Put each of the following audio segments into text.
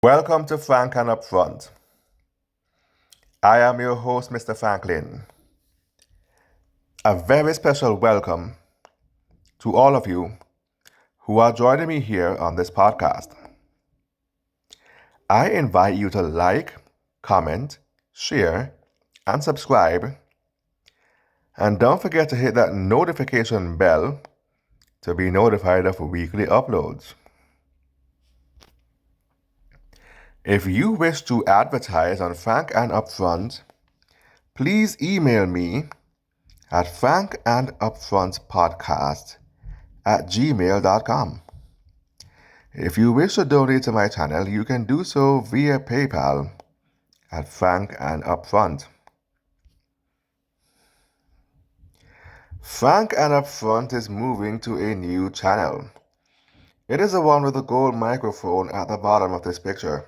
Welcome to Frank and Upfront. I am your host, Mr. Franklin. A very special welcome to all of you who are joining me here on this podcast. I invite you to like, comment, share, and subscribe. And don't forget to hit that notification bell to be notified of weekly uploads. If you wish to advertise on Frank and Upfront, please email me at frankandupfrontpodcast@gmail.com. If you wish to donate to my channel, you can do so via PayPal at Frank and Upfront. Frank and Upfront is moving to a new channel. It is the one with the gold microphone at the bottom of this picture.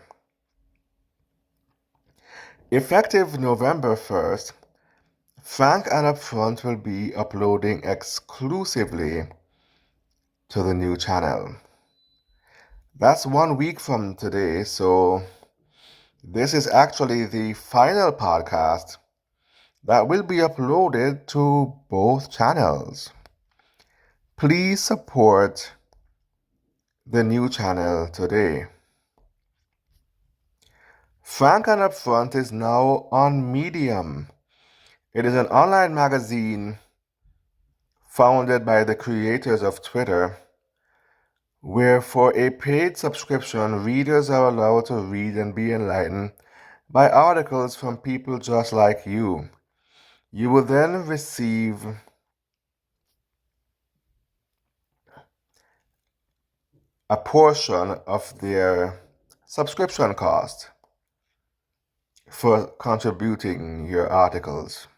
Effective November 1st, Frank and Upfront will be uploading exclusively to the new channel. That's 1 week from today, so this is actually the final podcast that will be uploaded to both channels. Please support the new channel today. Frank and Upfront is now on Medium. It is an online magazine founded by the creators of Twitter, where for a paid subscription, readers are allowed to read and be enlightened by articles from people just like you. You will then receive a portion of their subscription cost for contributing your articles.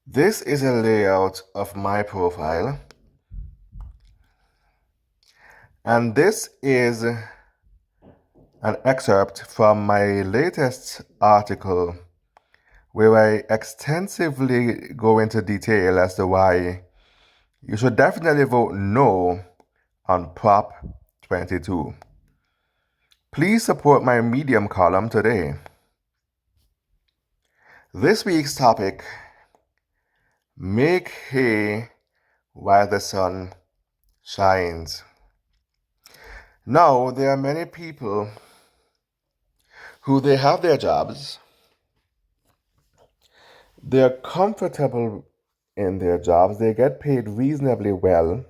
This is a layout of my profile, and this is an excerpt from my latest article where I extensively go into detail as to why you should definitely vote no on Prop 22. Please support my Medium column today. This week's topic: make hay while the sun shines. Now, there are many people who they have their jobs, they're comfortable in their jobs, they get paid reasonably well,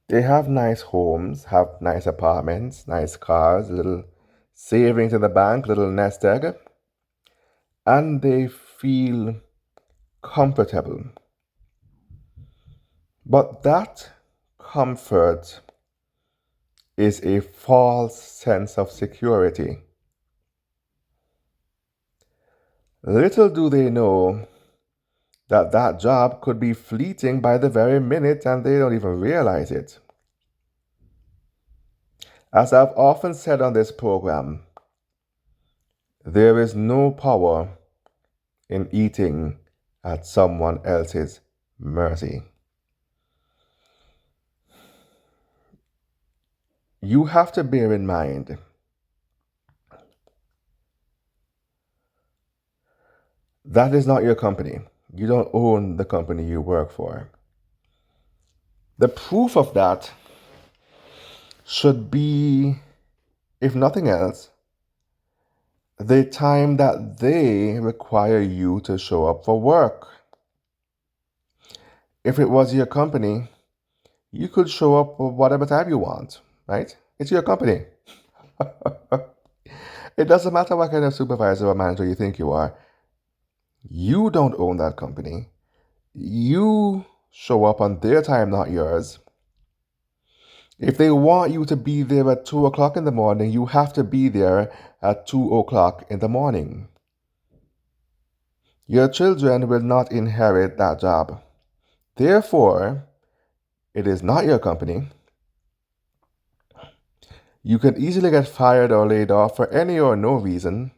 they have nice homes, have nice apartments, nice cars, little savings in the bank, little nest egg, and they feel comfortable. But that comfort is a false sense of security. Little do they know that that job could be fleeting by the very minute and they don't even realize it. As I've often said on this program, there is no power in eating at someone else's mercy. You have to bear in mind that is not your company. You don't own the company you work for. The proof of that should be, if nothing else, the time that they require you to show up for work. If it was your company, you could show up whatever time you want, right? It's your company. It doesn't matter what kind of supervisor or manager you think you are. You don't own that company. You show up on their time, not yours. If they want you to be there at 2 o'clock in the morning, you have to be there at 2 o'clock in the morning. Your children will not inherit that job. Therefore, it is not your company. You can easily get fired or laid off for any or no reason.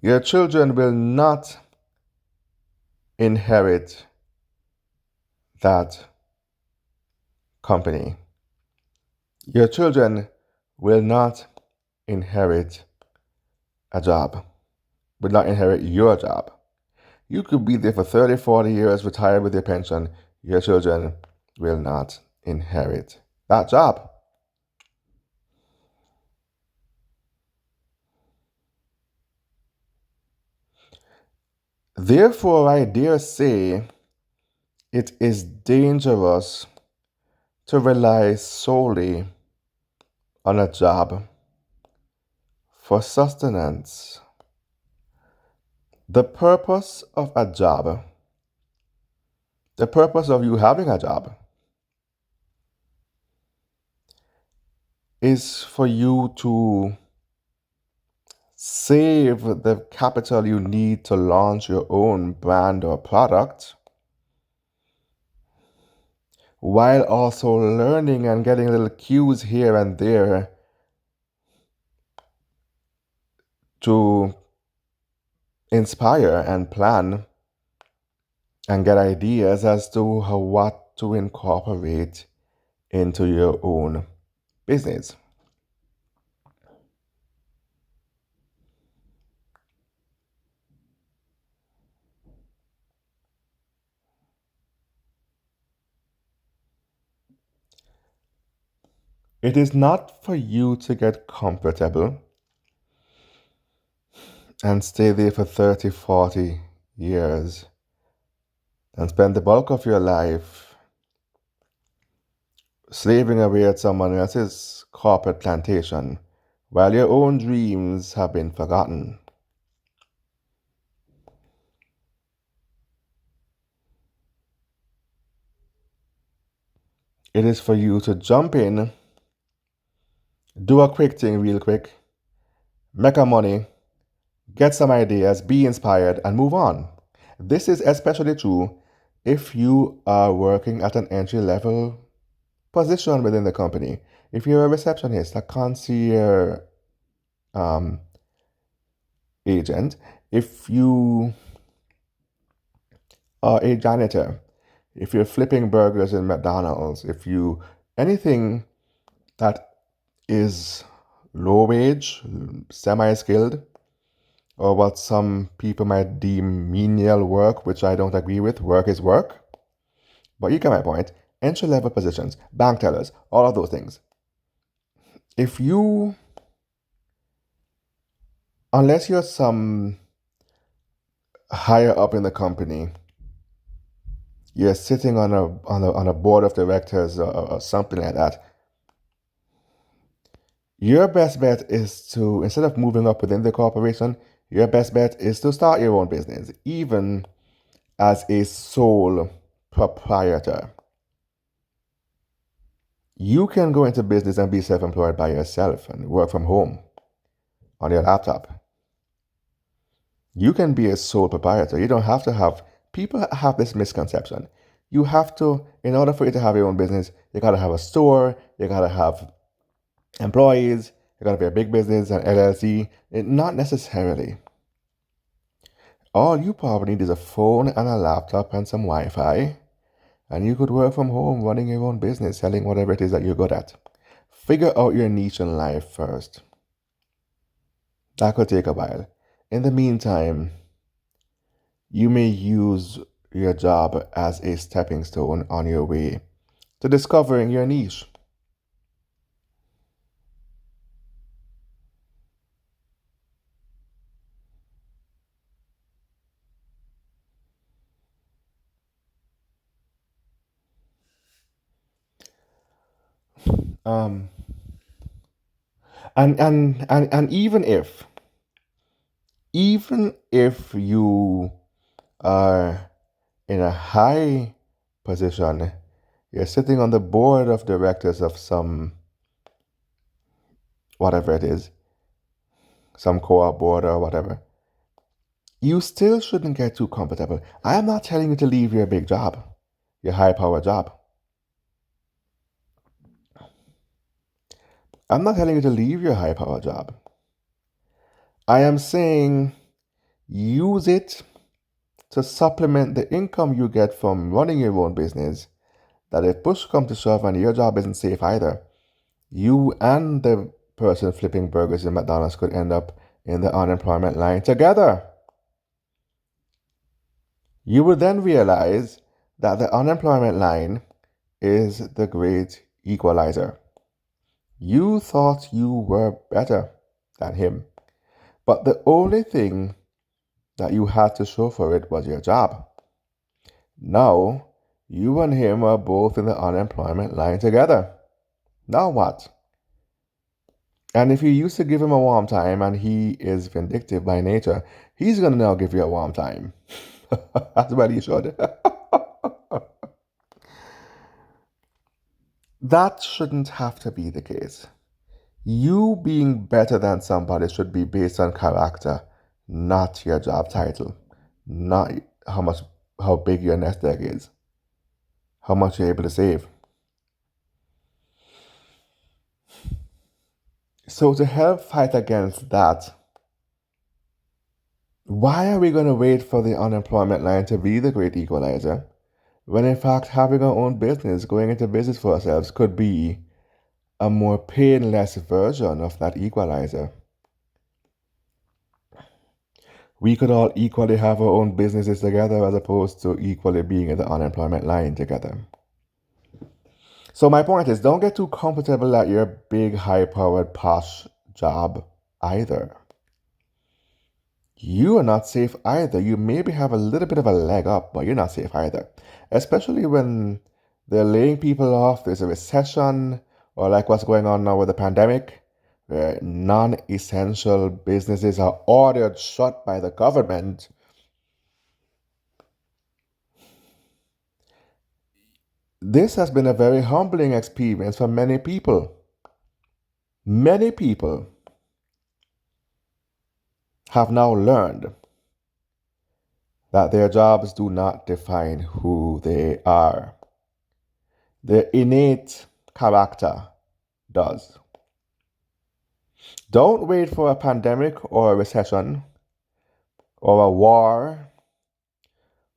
Your children will not inherit that company. Your children will not inherit a job, will not inherit your job. You could be there for 30, 40 years, retired with your pension. Your children will not inherit that job. Therefore, I dare say it is dangerous to rely solely on a job for sustenance. The purpose of a job, the purpose of you having a job, is for you to save the capital you need to launch your own brand or product, while also learning and getting little cues here and there to inspire and plan and get ideas as to what to incorporate into your own business. It is not for you to get comfortable and stay there for 30, 40 years and spend the bulk of your life slaving away at someone else's corporate plantation while your own dreams have been forgotten. It is for you to jump in, do a quick thing real quick, make a money, get some ideas, be inspired, and move on. This is especially true if you are working at an entry level position within the company. If you're a receptionist, a concierge agent, if you are a janitor, if you're flipping burgers in McDonald's, if you anything that is low wage, semi skilled, or what some people might deem menial work, which I don't agree with. Work is work. But you get my point. Entry level positions, bank tellers, all of those things. If you, unless you're some higher up in the company, you're sitting on a board of directors or something like that, your best bet is to, instead of moving up within the corporation, your best bet is to start your own business, even as a sole proprietor. You can go into business and be self-employed by yourself and work from home on your laptop. You can be a sole proprietor. You don't have to have, people have this misconception. You have to, in order for you to have your own business, you gotta have a store, you gotta have employees, you gotta be a big business, an LLC. Not necessarily. All you probably need is a phone and a laptop and some Wi-Fi, and you could work from home running your own business, selling whatever it is that you're good at. Figure out your niche in life first. That could take a while. In the meantime, you may use your job as a stepping stone on your way to discovering your niche. Um, and even if you are in a high position, you're sitting on the board of directors of some whatever it is, some co-op board or whatever, you still shouldn't get too comfortable. I am not telling you to leave your big job, your high power job. I'm not telling you to leave your high power job. I am saying Use it to supplement the income you get from running your own business. That if push comes to shove and your job isn't safe either, you and the person flipping burgers in McDonald's could end up in the unemployment line together. You would then realize that the unemployment line is the great equalizer. You thought you were better than him, but the only thing that you had to show for it was your job. Now, you and him are both in the unemployment line together. Now what? And if you used to give him a warm time and he is vindictive by nature, he's going to now give you a warm time. That's what he should. That shouldn't have to be the case. You being better than somebody should be based on character, not your job title, not how big your nest egg is, how much you're able to save. So to help fight against that, why are we going to wait for the unemployment line to be the great equalizer, when in fact having our own business, going into business for ourselves, could be a more painless version of that equalizer? We could all equally have our own businesses together as opposed to equally being in the unemployment line together. So my point is, don't get too comfortable at your big, high-powered, posh job either. You are not safe either. You maybe have a little bit of a leg up, but you're not safe either. Especially when they're laying people off, there's a recession, or like what's going on now with the pandemic, where non-essential businesses are ordered shut by the government. This has been a very humbling experience for many people. Many people have now learned that their jobs do not define who they are. Their innate character does. Don't wait for a pandemic or a recession or a war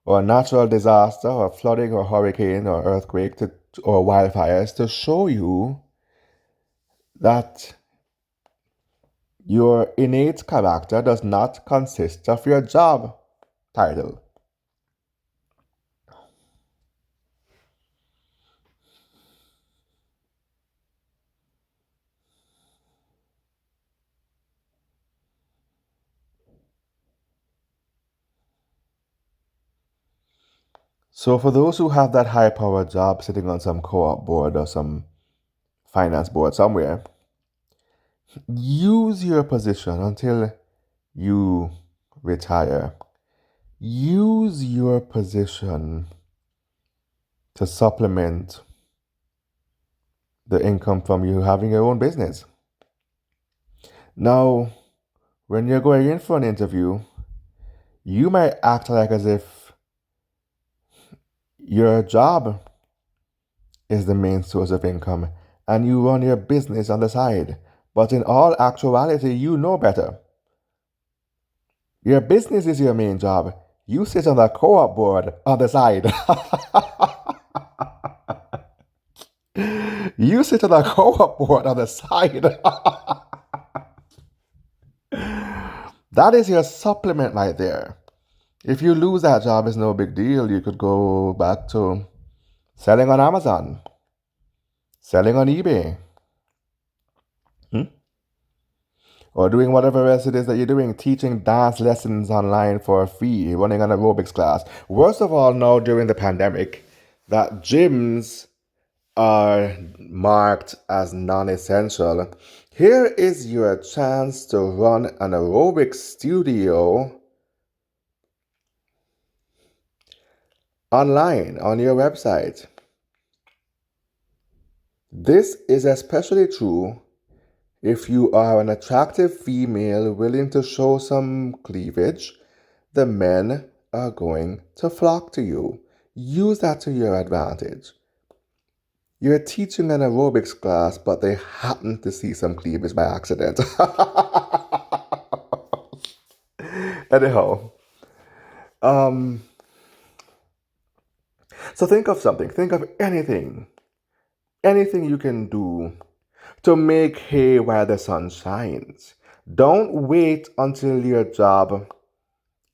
or a natural disaster or flooding or hurricane or earthquake or wildfires to show you that your innate character does not consist of your job title. So for those who have that high-powered job sitting on some co-op board or some finance board somewhere, use your position until you retire. Use your position to supplement the income from you having your own business. Now, when you're going in for an interview, you might act like as if your job is the main source of income and you run your business on the side. But in all actuality, you know better. Your business is your main job. You sit on the co-op board on the side. You sit on the co-op board on the side. That is your supplement right there. If you lose that job, it's no big deal. You could go back to selling on Amazon, selling on eBay, or doing whatever else it is that you're doing, teaching dance lessons online for a fee, running an aerobics class. Worst of all, now during the pandemic, that gyms are marked as non-essential. Here is your chance to run an aerobics studio online on your website. This is especially true if you are an attractive female willing to show some cleavage. The men are going to flock to you. Use that to your advantage. You're teaching an aerobics class, but they happen to see some cleavage by accident. Anyhow, um, so think of something. Think of anything you can do to make hay while the sun shines. Don't wait until your job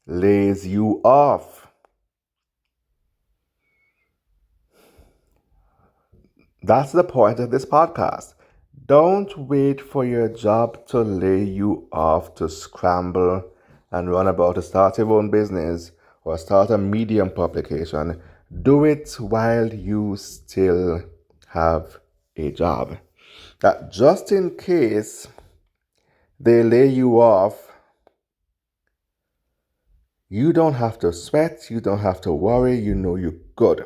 lays you off. That's the point of this podcast. Don't wait for your job to lay you off to scramble and run about to start your own business or start a medium publication. Do it while you still have a job. That just in case they lay you off, you don't have to sweat, you don't have to worry, you know you're good.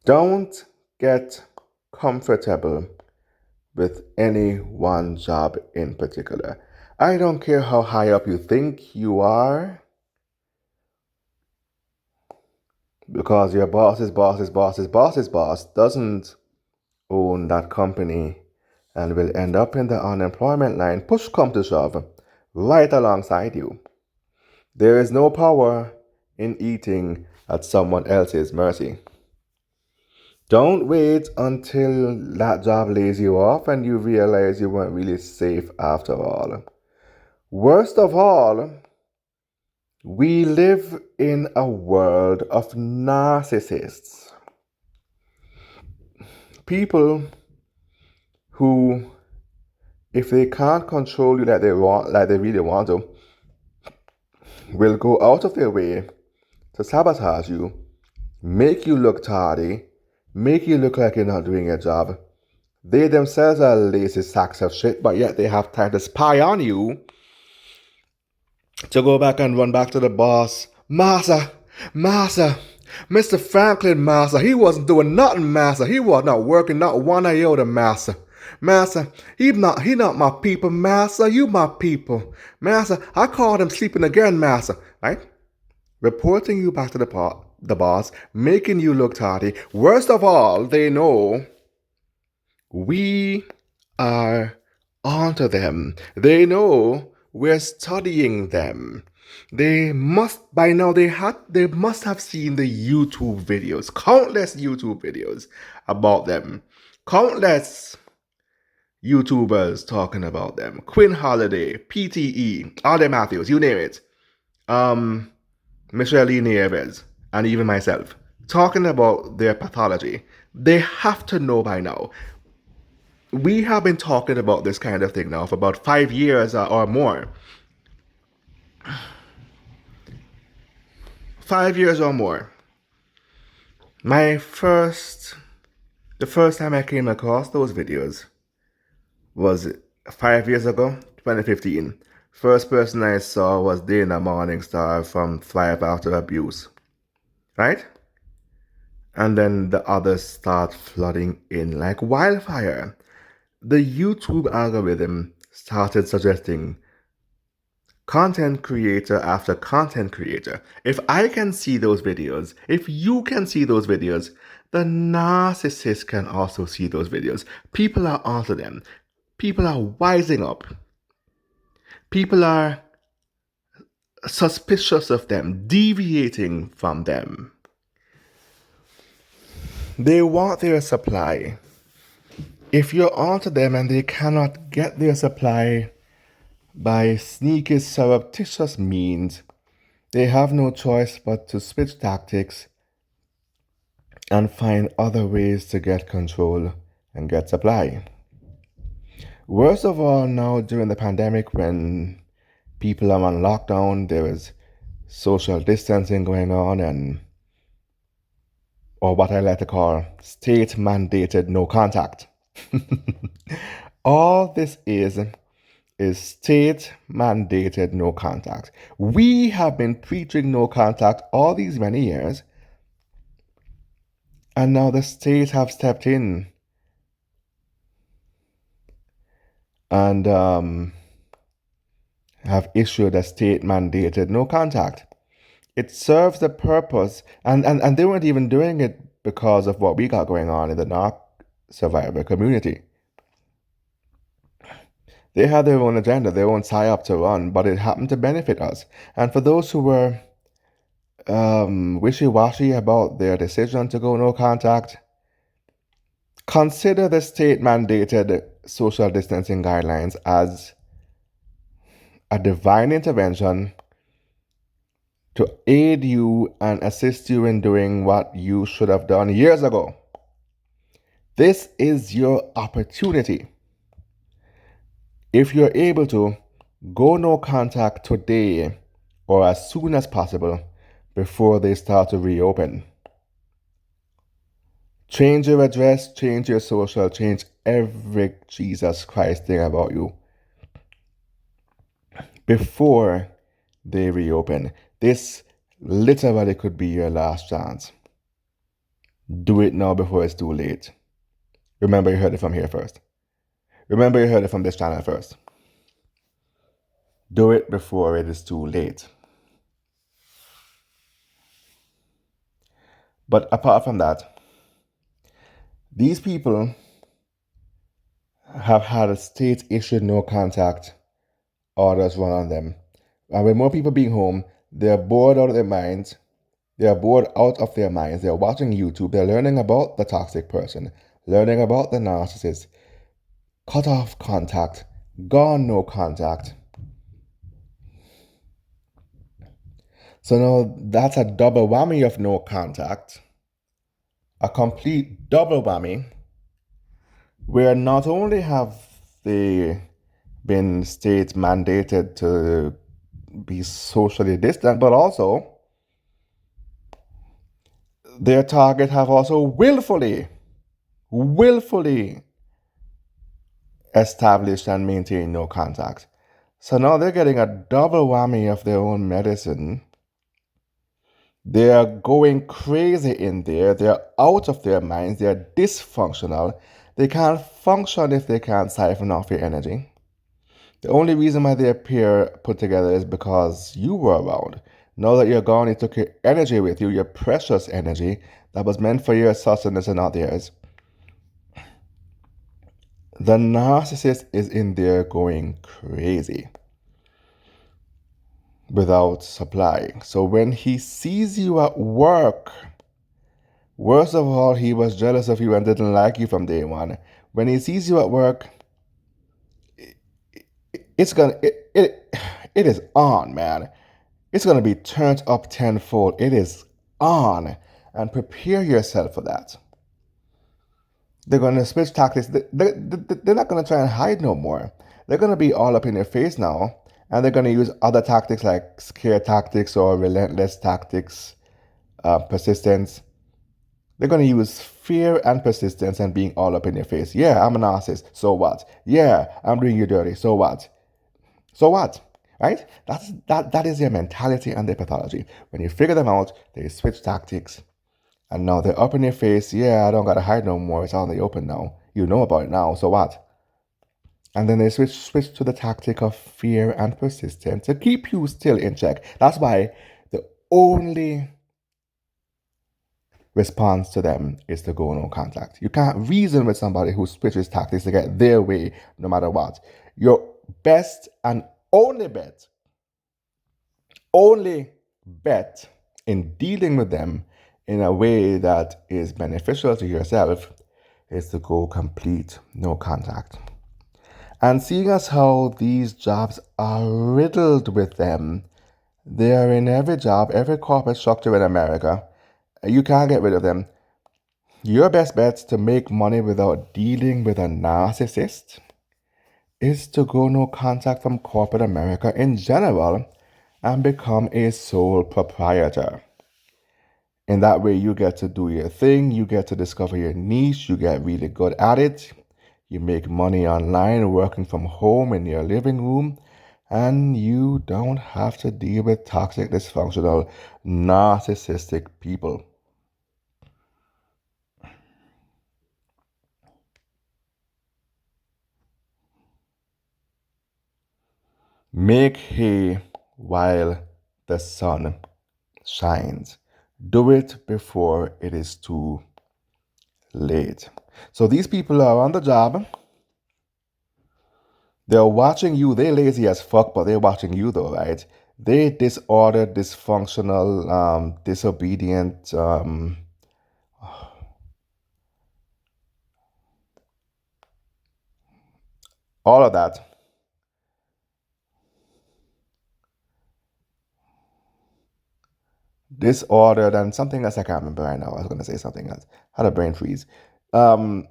Don't get comfortable with any one job in particular. I don't care how high up you think you are, because your boss's boss doesn't own that company and will end up in the unemployment line, push come to shove, right alongside you. There is no power in eating at someone else's mercy. Don't wait until that job lays you off and you realize you weren't really safe after all. Worst of all, we live in a world of narcissists. People who, if they can't control you like they really want to, will go out of their way to sabotage you, make you look tardy, make you look like you're not doing your job. They themselves are lazy sacks of shit, but yet they have time to spy on you to go back and run back to the boss. Massa, Mr. Franklin, Massa, he wasn't doing nothing, Massa. He was not working not one iota, Massa. Massa, he not my people, Massa. You my people. Massa, I caught him sleeping again, Massa. Right? Reporting you back to the boss, making you look tardy. Worst of all, they know we are onto them. They know we're studying them. They must by now they must have seen the YouTube videos, countless YouTube videos about them. Countless YouTubers talking about them. Quinn Holiday, PTE, Ade Matthews, you name it. Michelle Nieves, and even myself, talking about their pathology. They have to know by now. We have been talking about this kind of thing now for about 5 years or more. 5 years or more. The first time I came across those videos was 5 years ago, 2015. First person I saw was Dana Morningstar from Thrive After Abuse. Right? And then the others start flooding in like wildfire. The YouTube algorithm started suggesting content creator after content creator. If I can see those videos, if you can see those videos, the narcissist can also see those videos. People are onto them. People are wising up. People are suspicious of them, deviating from them. They want their supply. If you're onto them and they cannot get their supply by sneaky, surreptitious means, they have no choice but to switch tactics and find other ways to get control and get supply. Worst of all, now during the pandemic, when people are on lockdown, there is social distancing going on, or what I like to call state-mandated no contact. All this is state-mandated no contact. We have been preaching no contact all these many years, and now the states have stepped in and have issued a state-mandated no contact. It serves the purpose, and they weren't even doing it because of what we got going on in the narc survivor community. They had their own agenda, their own tie-up to run, but it happened to benefit us. And for those who were wishy-washy about their decision to go no contact, consider the state-mandated social distancing guidelines as a divine intervention to aid you and assist you in doing what you should have done years ago. This is your opportunity. If you're able to, go no contact today or as soon as possible before they start to reopen. Change your address, change your social, change every Jesus Christ thing about you before they reopen. This literally could be your last chance. Do it now before it's too late. Remember, you heard it from here first. Remember, you heard it from this channel first. Do it before it is too late. But apart from that, these people have had a state-issued no contact orders run on them. And with more people being home, they're bored out of their minds. They're bored out of their minds. They're watching YouTube. They're learning about the toxic person, learning about the narcissist. Cut off contact, gone no contact. So now that's a double whammy of no contact, a complete double whammy, where not only have they been state mandated to be socially distant, but also their target have also willfully established and maintained no contact. So now they're getting a double whammy of their own medicine. They're going crazy in there. They're out of their minds. They're dysfunctional. They can't function if they can't siphon off your energy. The only reason why they appear put together is because you were around. Now that you're gone, you took your energy with you, your precious energy that was meant for your sustenance and not theirs. The narcissist is in there going crazy without supply. So when he sees you at work, worst of all, he was jealous of you and didn't like you from day one. When he sees you at work, it is on, man. It's gonna be turned up tenfold. It is on, and prepare yourself for that. They're gonna switch tactics. They're not gonna try and hide no more. They're gonna be all up in your face now, and they're gonna use other tactics like scare tactics or relentless tactics, persistence. They're going to use fear and persistence and being all up in your face. Yeah, I'm a narcissist. So what? Yeah, I'm doing you dirty. So what? So what? Right? That is their mentality and their pathology. When you figure them out, they switch tactics. And now they're up in your face. Yeah, I don't got to hide no more. It's out in the open now. You know about it now. So what? And then they switch to the tactic of fear and persistence to keep you still in check. That's why the only response to them is to go no contact. You can't reason with somebody who switches tactics to get their way no matter what. Your best and only bet in dealing with them in a way that is beneficial to yourself is to go complete no contact. And seeing as how these jobs are riddled with them, they are in every job, every corporate structure in America. You can't get rid of them. Your best bet to make money without dealing with a narcissist is to go no contact from corporate America in general and become a sole proprietor. In that way, you get to do your thing, you get to discover your niche, you get really good at it, you make money online working from home in your living room, and you don't have to deal with toxic, dysfunctional, narcissistic people. Make hay while the sun shines. Do it before it is too late. So these people are on the job. They're watching you. They lazy as fuck, but they're watching you though, right? They disordered, dysfunctional, disobedient, all of that. Disordered and something else I can't remember right now. I was gonna say something else. Had a brain freeze. And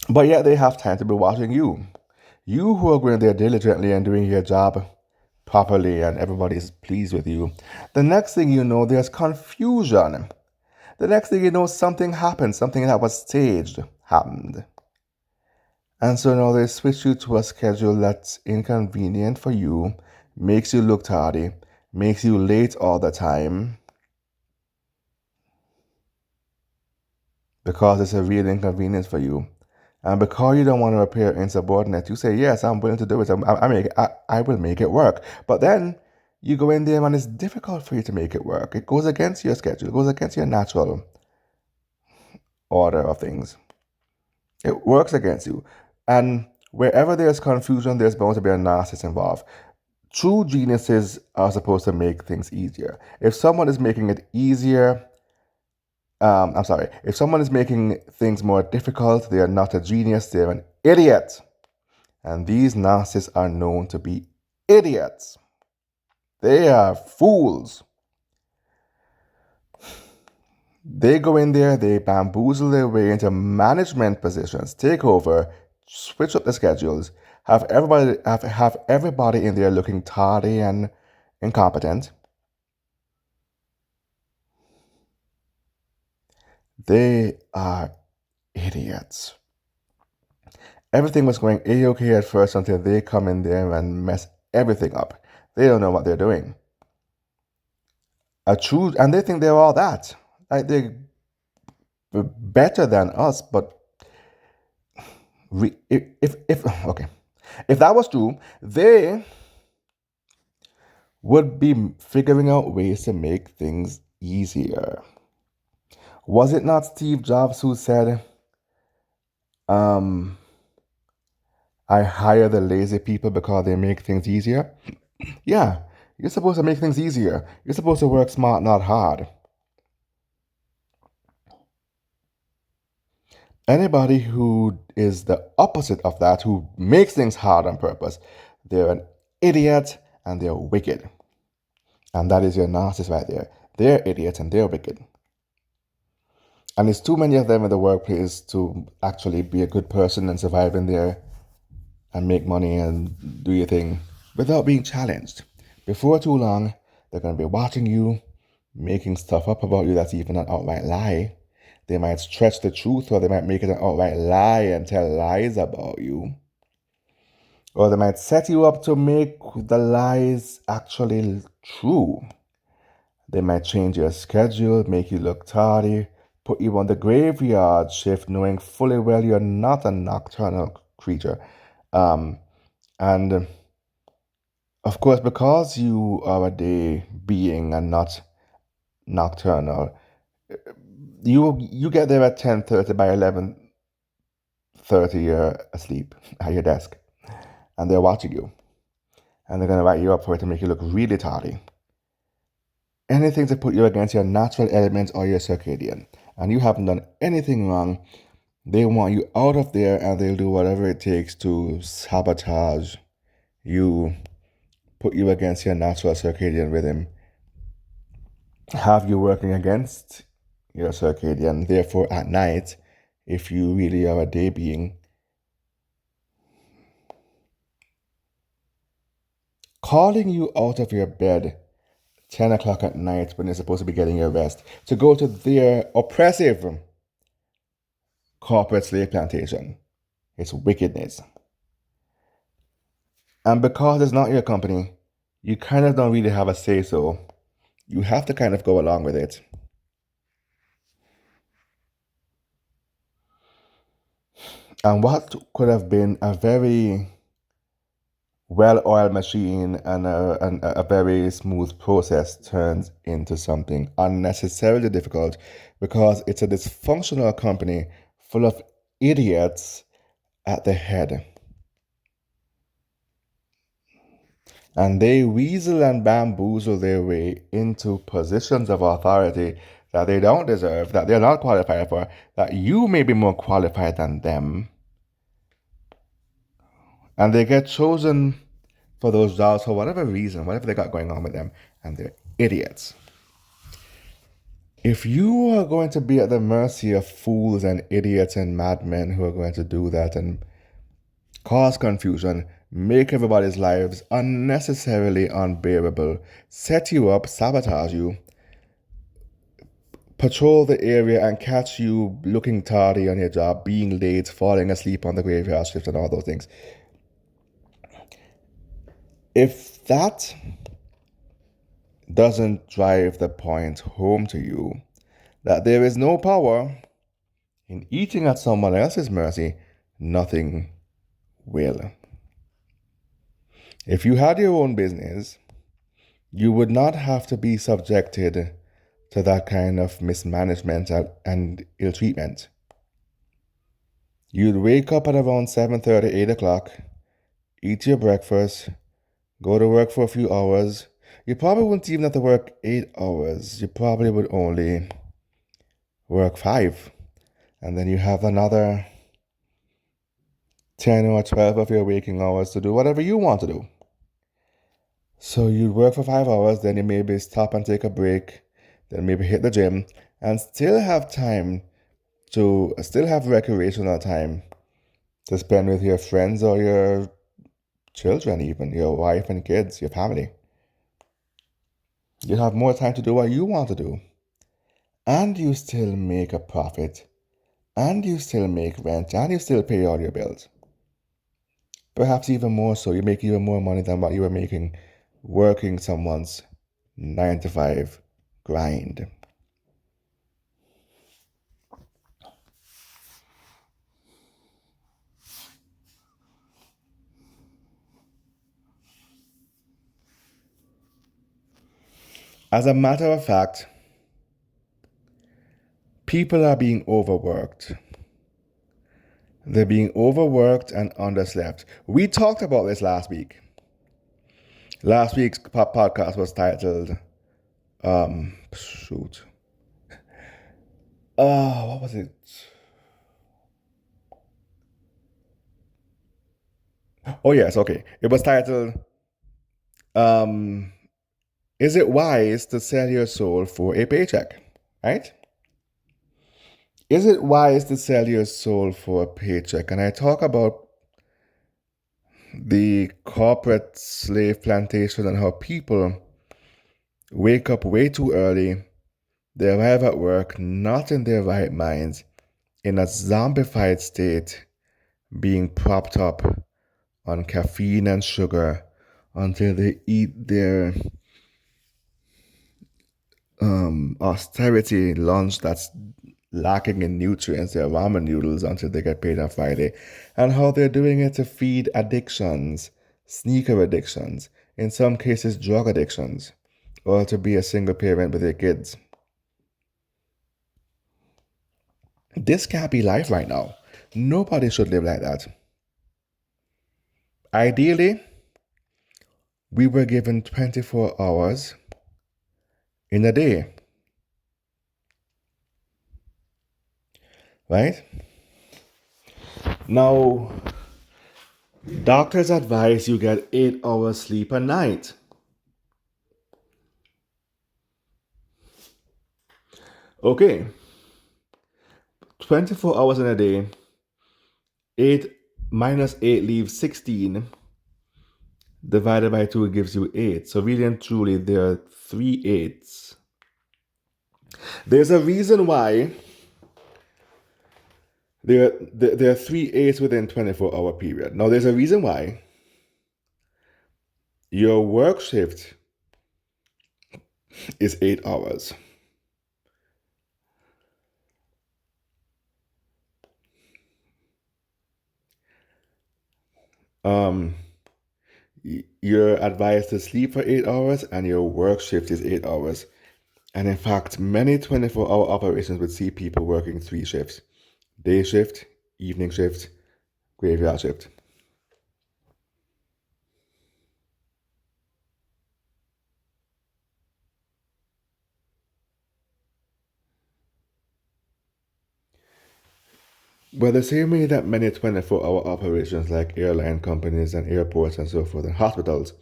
but yet they have time to be watching you. You who are going there diligently and doing your job properly and everybody's pleased with you. The next thing you know, there's confusion. The next thing you know, something happened, something that was staged happened. And so now they switch you to a schedule that's inconvenient for you, makes you look tardy, makes you late all the time, because it's a real inconvenience for you. And because you don't want to appear insubordinate, you say, yes, I'm willing to do it. I will make it work. But then you go in there and it's difficult for you to make it work. It goes against your schedule. It goes against your natural order of things. It works against you. And wherever there's confusion, there's bound to be a narcissist involved. True geniuses are supposed to make things easier. If someone is making it easier, if someone is making things more difficult, they are not a genius, they're an idiot. And these narcissists are known to be idiots. They are fools. They go in there, they bamboozle their way into management positions, take over, switch up the schedules, have everybody in there looking tardy and incompetent. They are idiots. Everything was going A-okay at first until they come in there and mess everything up. They don't know what they're doing. And they think they're all that. Like they're better than us, but if that was true, they would be figuring out ways to make things easier. Was it not Steve Jobs who said, I hire the lazy people because they make things easier? Yeah, you're supposed to make things easier. You're supposed to work smart, not hard. Anybody who is the opposite of that, who makes things hard on purpose, they're an idiot and they're wicked. And that is your narcissist right there. They're idiots and they're wicked. And it's too many of them in the workplace to actually be a good person and survive in there and make money and do your thing without being challenged. Before too long, they're going to be watching you, making stuff up about you that's even an outright lie. They might stretch the truth, or they might make it an outright lie and tell lies about you. Or they might set you up to make the lies actually true. They might change your schedule, make you look tardy, put you on the graveyard shift, knowing fully well you're not a nocturnal creature. And of course, because you are a day being and not nocturnal, you get there at 10:30. By 11:30 you're asleep at your desk, and they're watching you, and they're going to write you up for it to make you look really tardy. Anything to put you against your natural elements or your circadian, and you haven't done anything wrong. They want you out of there, and they'll do whatever it takes to sabotage you, put you against your natural circadian rhythm, have you working against your circadian. Therefore, at night, if you really are a day being, calling you out of your bed 10 o'clock at night when you're supposed to be getting your rest to go to their oppressive corporate slave plantation. It's wickedness. And because it's not your company, you kind of don't really have a say so. You have to kind of go along with it. And what could have been a very well-oiled machine and a very smooth process turns into something unnecessarily difficult because it's a dysfunctional company full of idiots at the head. And they weasel and bamboozle their way into positions of authority that they don't deserve, that they're not qualified for, that you may be more qualified than them. And they get chosen for those jobs for whatever reason, whatever they got going on with them, and they're idiots. If you are going to be at the mercy of fools and idiots and madmen who are going to do that and cause confusion, make everybody's lives unnecessarily unbearable, set you up, sabotage you, patrol the area and catch you looking tardy on your job, being late, falling asleep on the graveyard shift and all those things. If that doesn't drive the point home to you that there is no power in eating at someone else's mercy, nothing will. If you had your own business, you would not have to be subjected to that kind of mismanagement and ill treatment. You'd wake up at around 7:30, 8 o'clock, eat your breakfast, go to work for a few hours. You probably wouldn't even have to work 8 hours. You probably would only work 5. And then you have another 10 or 12 of your waking hours to do whatever you want to do. So you'd work for 5 hours, then you maybe stop and take a break, then maybe hit the gym, and still have recreational time to spend with your friends or your children, even your wife and kids, your family. You'd have more time to do what you want to do. And you still make a profit. And you still make rent. And you still pay all your bills. Perhaps even more so. You make even more money than what you were making working someone's 9-to-5 grind. As a matter of fact, people are being overworked. They're being overworked and underslept. We talked about this last week. Last week's podcast was titled, what was it? Oh, yes, okay. It was titled, Is it wise to sell your soul for a paycheck? Right? Is it wise to sell your soul for a paycheck? And I talk about the corporate slave plantation and how people wake up way too early. They arrive at work not in their right minds, in a zombified state, being propped up on caffeine and sugar until they eat their austerity lunch that's lacking in nutrients, their ramen noodles, until they get paid on Friday, and how they're doing it to feed addictions, sneaker addictions, in some cases drug addictions, or to be a single parent with their kids. This can't be life right now. Nobody should live like that. Ideally, we were given 24 hours in a day. Right? Now, doctors advise you get 8 hours sleep a night. Okay. 24 hours in a day. 8 minus 8 leaves 16. Divided by 2 gives you 8. So really and truly, there are 3 8s. There's a reason why there are 3 8s within 24-hour period. Now, there's a reason why your work shift is 8 hours. You're advised to sleep for 8 hours and your work shift is 8 hours. And in fact, many 24-hour operations would see people working 3 shifts. Day shift, evening shift, graveyard shift. But the same way that many 24-hour operations like airline companies and airports and so forth and hospitals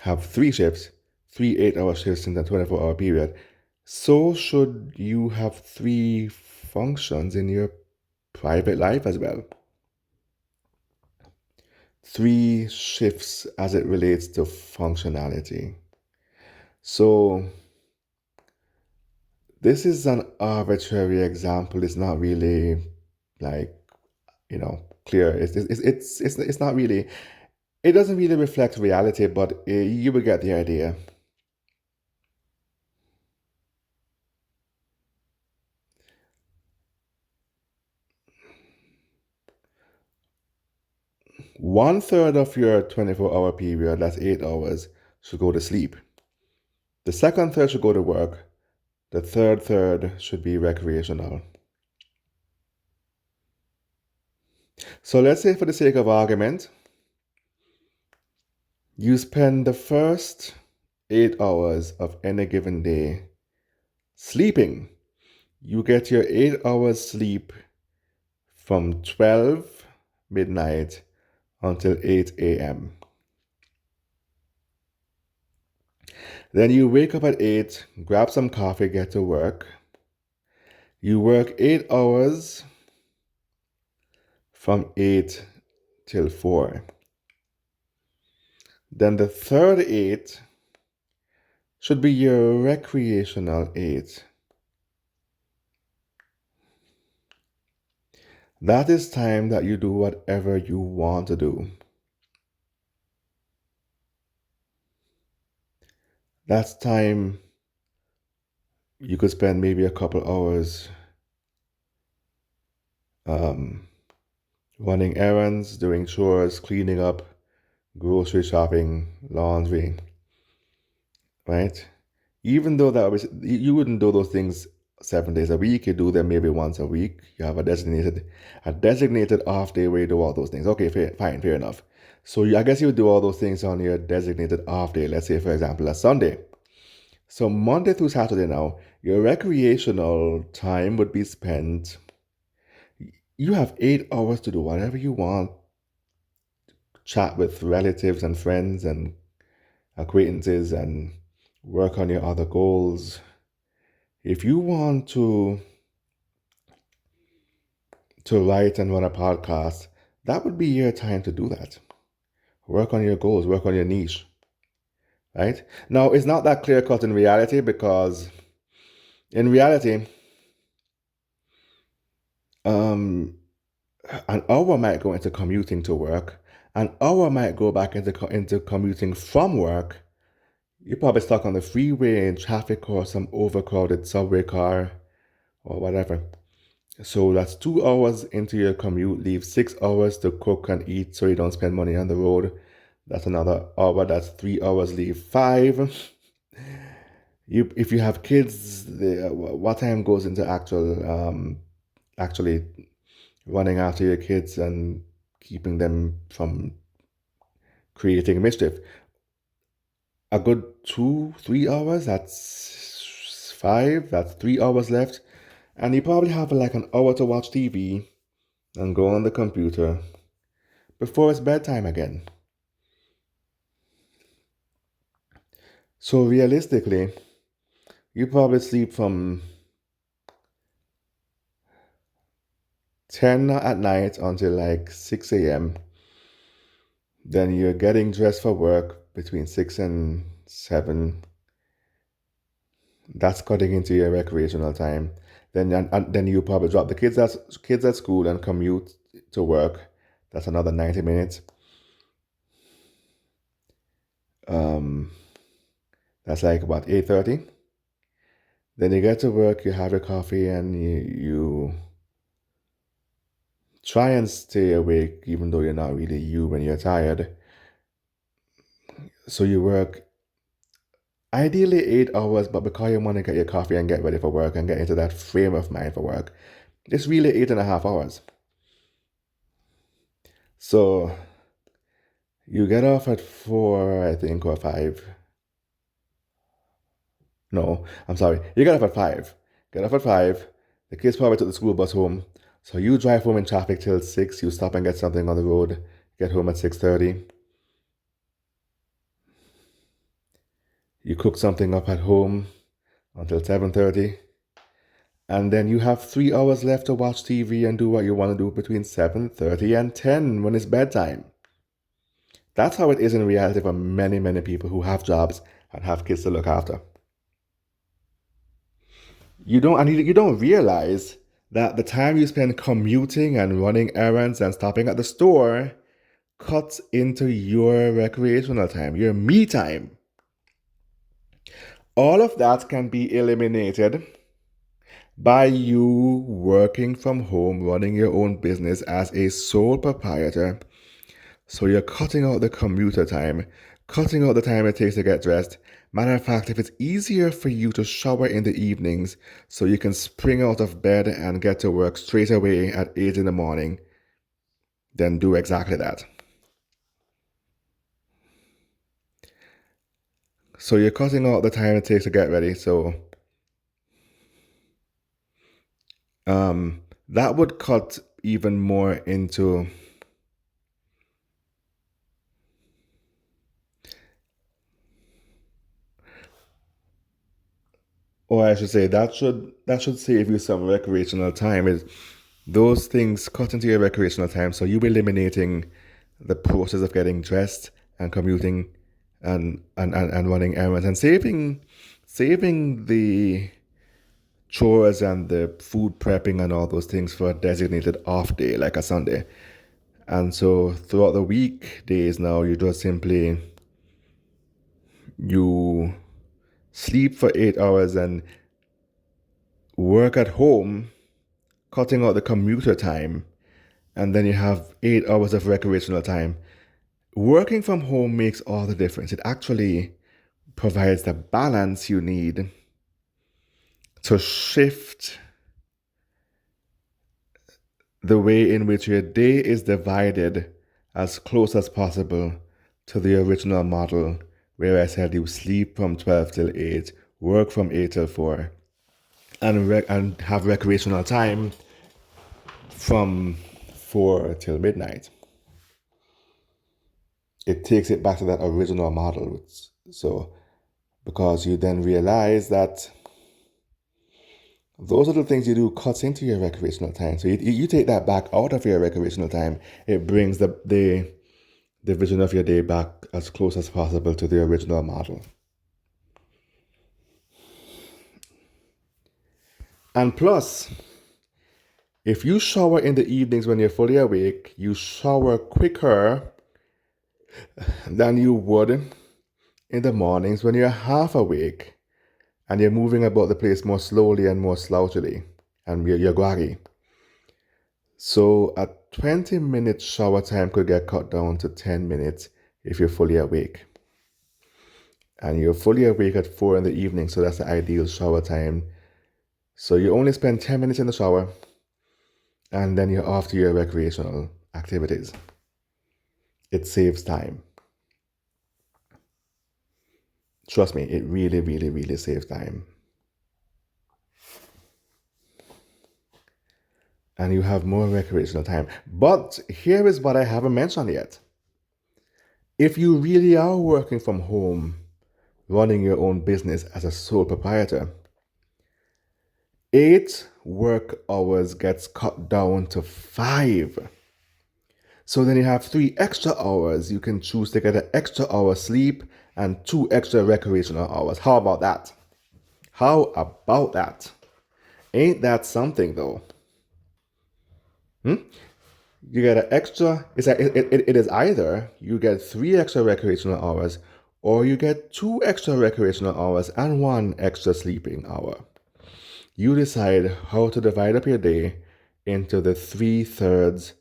have 3 shifts, 3 8-hour shifts in the 24-hour period, so should you have 3 functions in your private life as well. 3 shifts as it relates to functionality. So this is an arbitrary example. It's not really like, clear. It's not really, it doesn't really reflect reality, but you will get the idea. One third of your 24-hour period, that's 8 hours, should go to sleep. The second third should go to work. The third should be recreational. So let's say, for the sake of argument, you spend the first 8 hours of any given day sleeping. You get your 8 hours sleep from 12 midnight until 8 a.m. Then you wake up at 8, grab some coffee, get to work. You work 8 hours from 8 till 4. Then the third 8 should be your recreational 8. That is time that you do whatever you want to do. That's time you could spend maybe a couple hours running errands, doing chores, cleaning up, grocery shopping, laundry, right? Even though you wouldn't do those things 7 days a week, you do them maybe once a week. You have a designated off day where you do all those things. Okay, fine, fair enough. So I guess you would do all those things on your designated off day. Let's say, for example, a Sunday. So Monday through Saturday now, your recreational time would be spent. You have 8 hours to do whatever you want. Chat with relatives and friends and acquaintances and work on your other goals. If you want to write and run a podcast, that would be your time to do that. Work on your goals, work on your niche, right? Now, it's not that clear cut in reality, because in reality, an hour might go into commuting to work, an hour might go back into commuting from work. You're probably stuck on the freeway in traffic or some overcrowded subway car or whatever. So that's 2 hours into your commute. Leave 6 hours to cook and eat so you don't spend money on the road. That's another hour. That's 3 hours. Leave 5. If you have kids, what time goes into actually running after your kids and keeping them from creating mischief? A good 2-3 hours. That's 5. That's 3 hours left. And you probably have like an hour to watch TV and go on the computer before it's bedtime again. So realistically, you probably sleep from 10 at night until like 6 a.m. Then you're getting dressed for work between 6 and 7. That's cutting into your recreational time. Then you probably drop the kids at school and commute to work. That's another 90 minutes. That's like about 8:30. Then you get to work, you have your coffee, and you try and stay awake even though you're not really you when you're tired. So you work ideally 8 hours, but because you want to get your coffee and get ready for work and get into that frame of mind for work, it's really 8.5 hours. So you get off at 4, I think, or 5. No, I'm sorry. You get off at 5. Get off at 5. The kids probably took the school bus home. So you drive home in traffic till 6. You stop and get something on the road. Get home at 6:30. You cook something up at home until 7:30. And then you have 3 hours left to watch TV and do what you want to do between 7:30 and 10 when it's bedtime. That's how it is in reality for many, many people who have jobs and have kids to look after. You don't realize that the time you spend commuting and running errands and stopping at the store cuts into your recreational time, your me time. All of that can be eliminated by you working from home, running your own business as a sole proprietor. So you're cutting out the commuter time, cutting out the time it takes to get dressed. Matter of fact, if it's easier for you to shower in the evenings so you can spring out of bed and get to work straight away at 8 in the morning, then do exactly that. So you're cutting out the time it takes to get ready. So that would cut even more into, or I should say that should save you some recreational time. Is those things cut into your recreational time, so you're eliminating the process of getting dressed and commuting and running errands and saving the chores and the food prepping and all those things for a designated off day like a Sunday. And so throughout the weekdays now you just simply you sleep for 8 hours and work at home, cutting out the commuter time, and then you have 8 hours of recreational time. Working from home makes all the difference. It actually provides the balance you need to shift the way in which your day is divided as close as possible to the original model, where I said you sleep from 12 till 8, work from 8 till 4, and have recreational time from 4 till midnight. It takes it back to that original model. So, because you then realize that those little things you do cuts into your recreational time. So you take that back out of your recreational time. It brings the vision of your day back as close as possible to the original model. And plus, if you shower in the evenings when you're fully awake, you shower quicker than you would in the mornings when you're half awake and you're moving about the place more slowly and more slouchily and you're groggy. So a 20-minute shower time could get cut down to 10 minutes if you're fully awake. And you're fully awake at 4 in the evening, so that's the ideal shower time. So you only spend 10 minutes in the shower, and then you're off to your recreational activities. It saves time. Trust me, it really, really, really saves time. And you have more recreational time. But here is what I haven't mentioned yet. If you really are working from home, running your own business as a sole proprietor, 8 work hours gets cut down to 5. So then you have 3 extra hours. You can choose to get an extra hour sleep and 2 extra recreational hours. How about that? How about that? Ain't that something though? You get an extra, it is either you get 3 extra recreational hours or you get 2 extra recreational hours and 1 extra sleeping hour. You decide how to divide up your day into the 3/3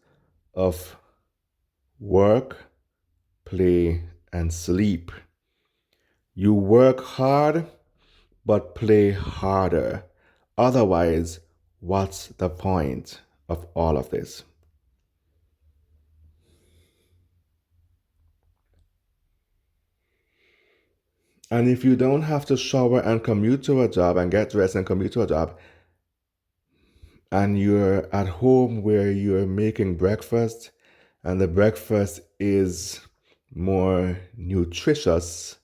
of work, play, and sleep. You work hard, but play harder. Otherwise, what's the point of all of this? And if you don't have to shower and commute to a job and get dressed and commute to a job, and you're at home where you're making breakfast, and the breakfast is more nutritious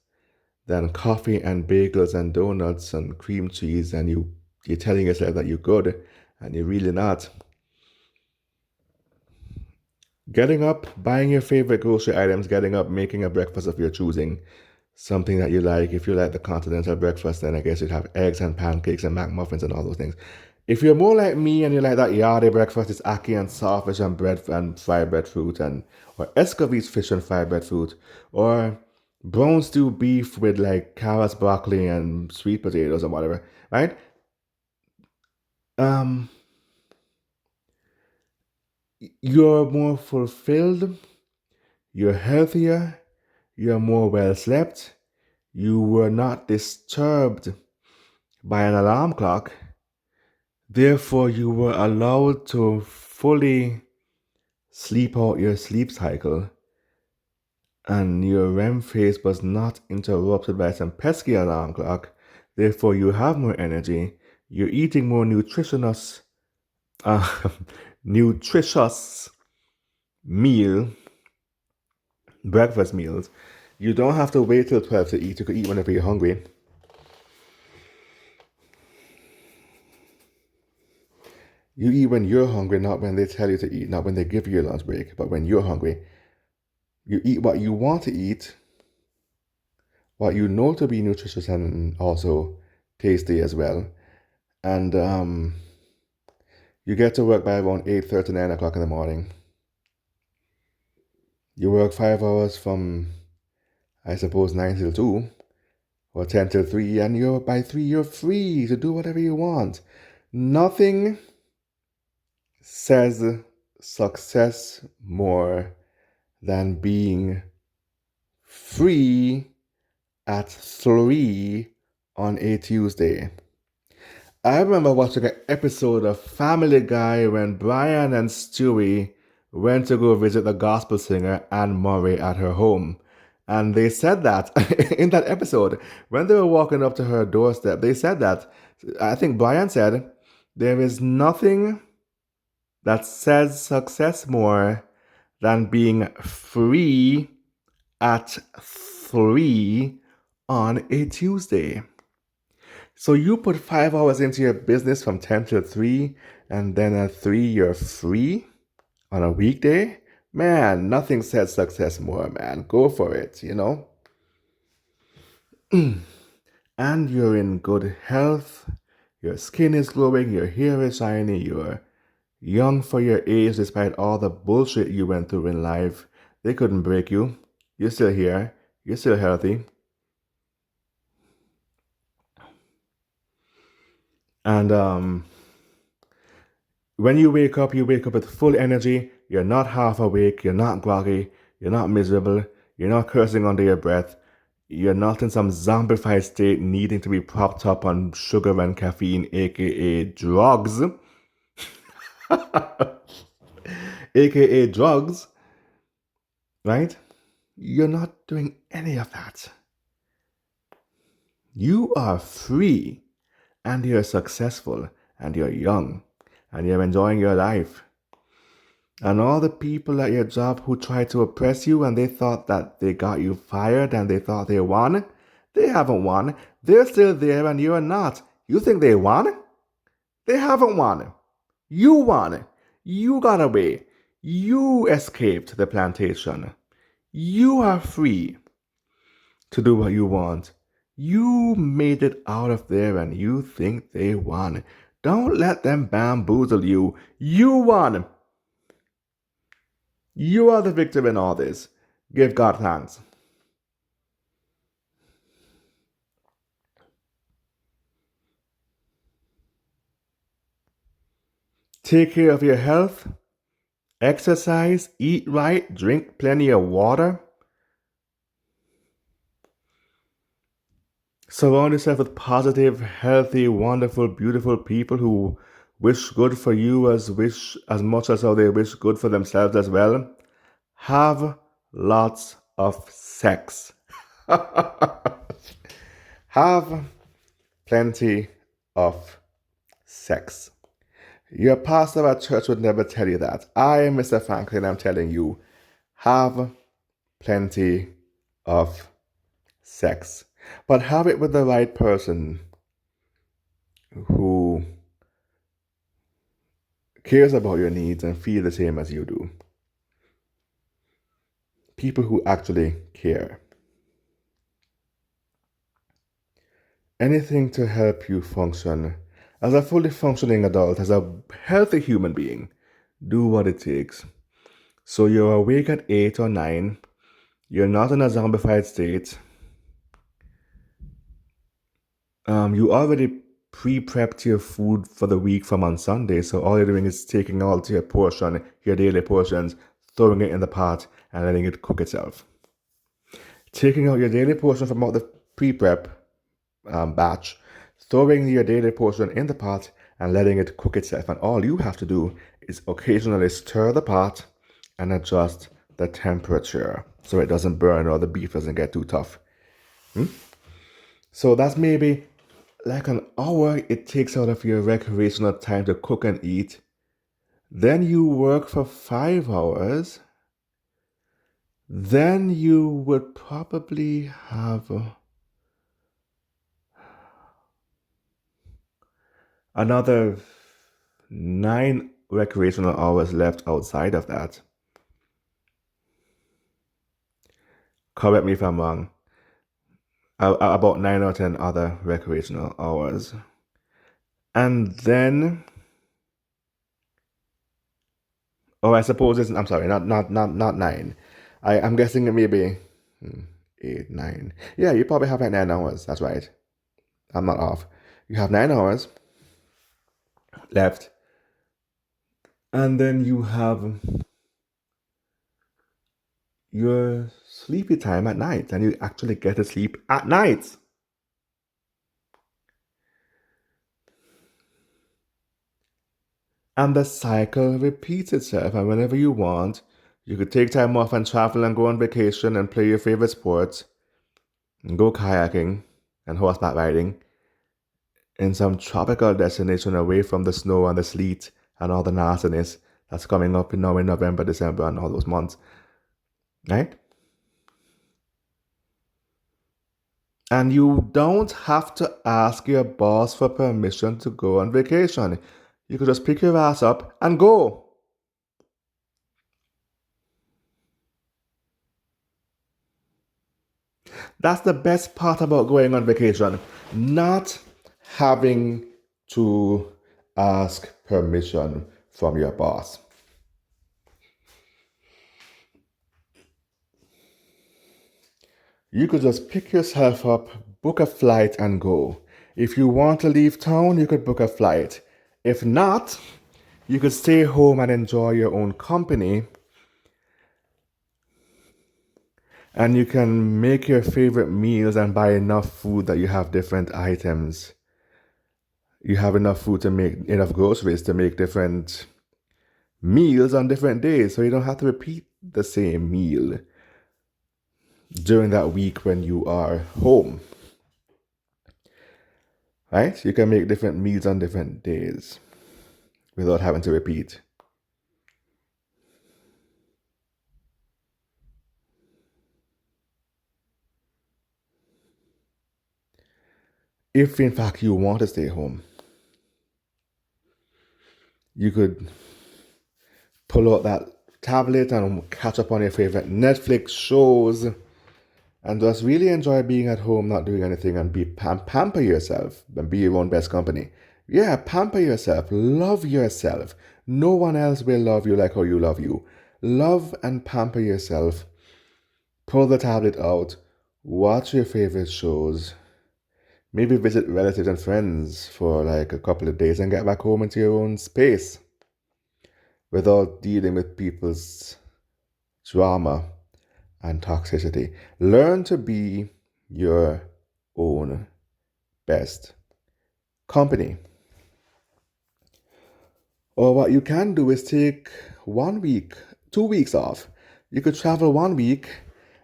than coffee and bagels and donuts and cream cheese, and you're telling yourself that you're good and you're really not. Getting up, buying your favorite grocery items, getting up, making a breakfast of your choosing, something that you like. If you like the continental breakfast, then I guess you'd have eggs and pancakes and McMuffins and all those things. If you're more like me and you like that Yardy breakfast, it's ackee and saltfish and bread and fried breadfruit, and or Escovitch fish and fried breadfruit, or brown stew beef with like carrots, broccoli, and sweet potatoes and whatever, right? Um, you're more fulfilled, you're healthier, you're more well slept, you were not disturbed by an alarm clock, therefore you were allowed to fully sleep out your sleep cycle, and your REM phase was not interrupted by some pesky alarm clock, therefore you have more energy, you're eating more uh, nutritious meal, breakfast meals. You don't have to wait till 12 to eat. You can eat whenever you're hungry. You eat when you're hungry, not when they tell you to eat, not when they give you your lunch break, but when you're hungry. You eat what you want to eat, what you know to be nutritious and also tasty as well. And you get to work by around 8:30, 9 o'clock in the morning. You work 5 hours from, I suppose, 9 till 2 or 10 till 3, and by 3 you're free to do whatever you want. Nothing says success more than being free at 3 on a Tuesday. I remember watching an episode of Family Guy when Brian and Stewie went to go visit the gospel singer Anne Murray at her home. And they said that in that episode, when they were walking up to her doorstep, they said that, I think Brian said, there is nothing that says success more than being free at 3 on a Tuesday. So you put 5 hours into your business from 10 to 3, and then at 3 you're free on a weekday? Man, nothing says success more, man. Go for it, you know? And you're in good health, your skin is glowing, your hair is shiny, you're young for your age despite all the bullshit you went through in life. They couldn't break you. You're still here. You're still healthy. And when you wake up with full energy. You're not half awake. You're not groggy. You're not miserable. You're not cursing under your breath. You're not in some zombified state needing to be propped up on sugar and caffeine, aka drugs. aka drugs, right? You're not doing any of that. You are free, and you're successful, and you're young, and you're enjoying your life. And all the people at your job who tried to oppress you and they thought that they got you fired and they thought they won, they haven't won. They're still there and you're not. You think they won? They haven't won. You won. You got away. You escaped the plantation. You are free to do what you want. You made it out of there and you think they won. Don't let them bamboozle you. You won. You are the victim in all this. Give God thanks. Take care of your health. Exercise. Eat right. Drink plenty of water. Surround yourself with positive, healthy, wonderful, beautiful people who wish good for you as much as how they wish good for themselves as well. Have lots of sex. Have plenty of sex. Your pastor at church would never tell you that. I, Mr. Franklin, I'm telling you, have plenty of sex. But have it with the right person who cares about your needs and feel the same as you do. People who actually care. Anything to help you function as a fully functioning adult, as a healthy human being. Do what it takes. So you're awake at 8 or 9. You're not in a zombified state. You already pre-prepped your food for the week from on Sunday, so all you're doing is taking all to your daily portions, throwing it in the pot, and letting it cook itself. Taking out your daily portion from out the pre-prep batch, throwing your daily portion in the pot, and letting it cook itself. And all you have to do is occasionally stir the pot and adjust the temperature so it doesn't burn or the beef doesn't get too tough. So that's maybe like an hour it takes out of your recreational time to cook and eat. Then you work for 5 hours. Then you would probably have another 9 recreational hours left outside of that. Correct me if I'm wrong. About 9 or 10 other recreational hours. And then, I suppose I'm sorry, not 9. I'm guessing it may be 8, 9. Yeah, you probably have like 9 hours. That's right. I'm not off. You have 9 hours left. And then you have your sleepy time at night, and you actually get to sleep at night. And the cycle repeats itself, and whenever you want, you could take time off and travel and go on vacation and play your favorite sports, and go kayaking and horseback riding in some tropical destination away from the snow and the sleet and all the nastiness that's coming up now in November, December, and all those months. Right? And you don't have to ask your boss for permission to go on vacation. You could just pick your ass up and go. That's the best part about going on vacation. Not having to ask permission from your boss. You could just pick yourself up, book a flight, and go. If you want to leave town, you could book a flight. If not, you could stay home and enjoy your own company. And you can make your favorite meals and buy enough food that you have different items. You have enough food to make, enough groceries to make different meals on different days. So you don't have to repeat the same meal during that week when you are home. Right? You can make different meals on different days without having to repeat. If in fact you want to stay home, you could pull out that tablet and catch up on your favorite Netflix shows and just really enjoy being at home, not doing anything, and pamper yourself and be your own best company. Yeah, pamper yourself. Love yourself. No one else will love you like how you love you. Love and pamper yourself. Pull the tablet out. Watch your favorite shows. Maybe visit relatives and friends for like a couple of days and get back home into your own space without dealing with people's drama and toxicity. Learn to be your own best company. Or what you can do is take 1 week, 2 weeks off. You could travel 1 week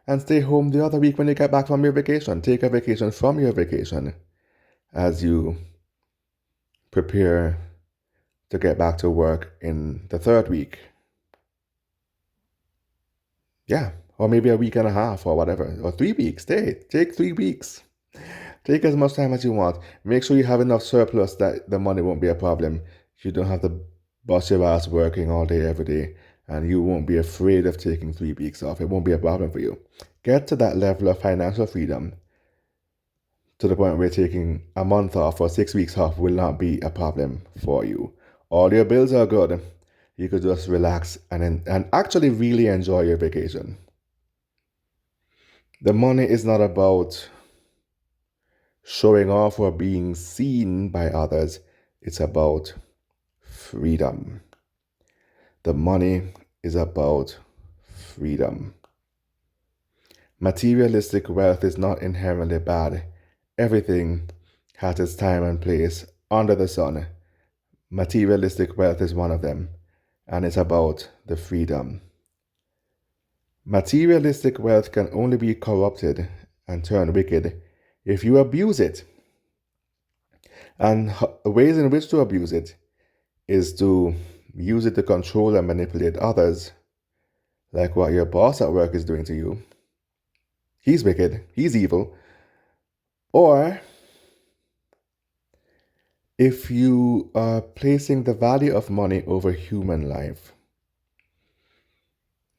and stay home the other week when you get back from your vacation. Take a vacation from your vacation as you prepare to get back to work in the third week. Yeah, or maybe a week and a half or whatever, or 3 weeks. Take 3 weeks. Take as much time as you want. Make sure you have enough surplus that the money won't be a problem. You don't have to bust your ass working all day, every day, and you won't be afraid of taking 3 weeks off. It won't be a problem for you. Get to that level of financial freedom to the point where taking a month off or 6 weeks off will not be a problem for you. All your bills are good. You could just relax and actually really enjoy your vacation. The money is not about showing off or being seen by others. It's about freedom. The money is about freedom. Materialistic wealth is not inherently bad. Everything has its time and place under the sun. Materialistic wealth is one of them, and it's about the freedom. Materialistic wealth can only be corrupted and turn wicked if you abuse it. And ways in which to abuse it is to use it to control and manipulate others, like what your boss at work is doing to you. He's wicked, he's evil. Or if you are placing the value of money over human life.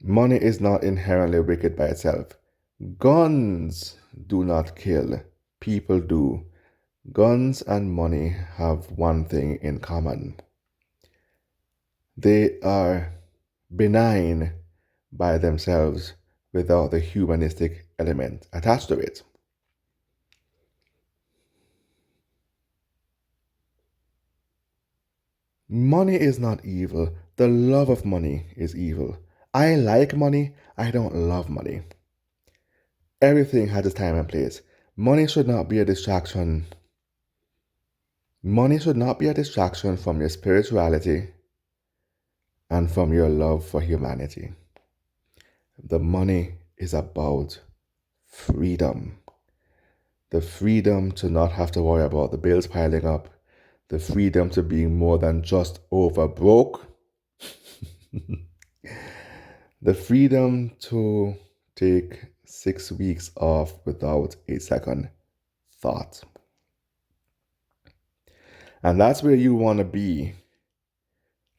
Money is not inherently wicked by itself. Guns do not kill, people do. Guns and money have one thing in common. They are benign by themselves without the humanistic element attached to it. Money is not evil. The love of money is evil. I like money. I don't love money. Everything has its time and place. Money should not be a distraction. Money should not be a distraction from your spirituality and from your love for humanity. The money is about freedom. The freedom to not have to worry about the bills piling up. The freedom to being more than just over broke. The freedom to take 6 weeks off without a second thought. And that's where you want to be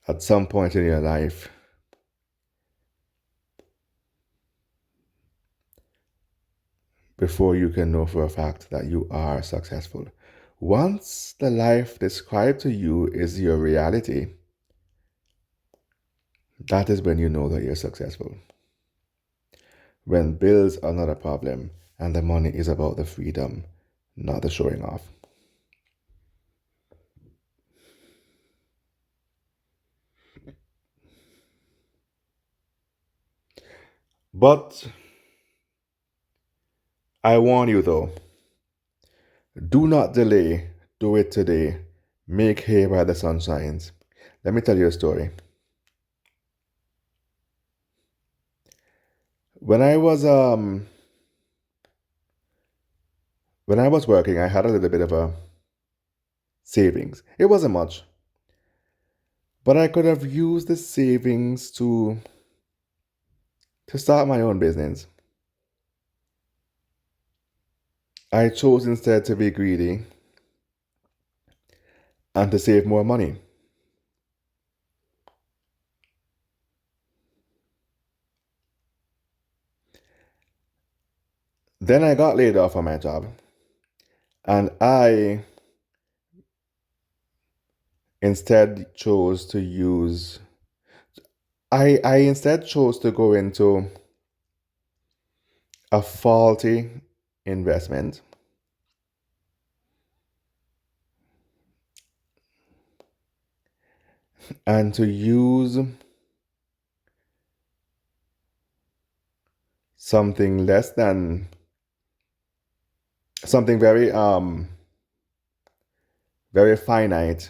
at some point in your life. Before you can know for a fact that you are successful. Once the life described to you is your reality, that is when you know that you're successful. When bills are not a problem and the money is about the freedom, not the showing off. But I warn you though, do not delay, do it today. Make hay while the sun shines. Let me tell you a story. When I was working, I had a little bit of a savings. It wasn't much, but I could have used the savings to start my own business. I chose instead to be greedy and to save more money. Then I got laid off from my job, and I instead chose to use, I instead chose to go into a faulty investment and to use something less than something very finite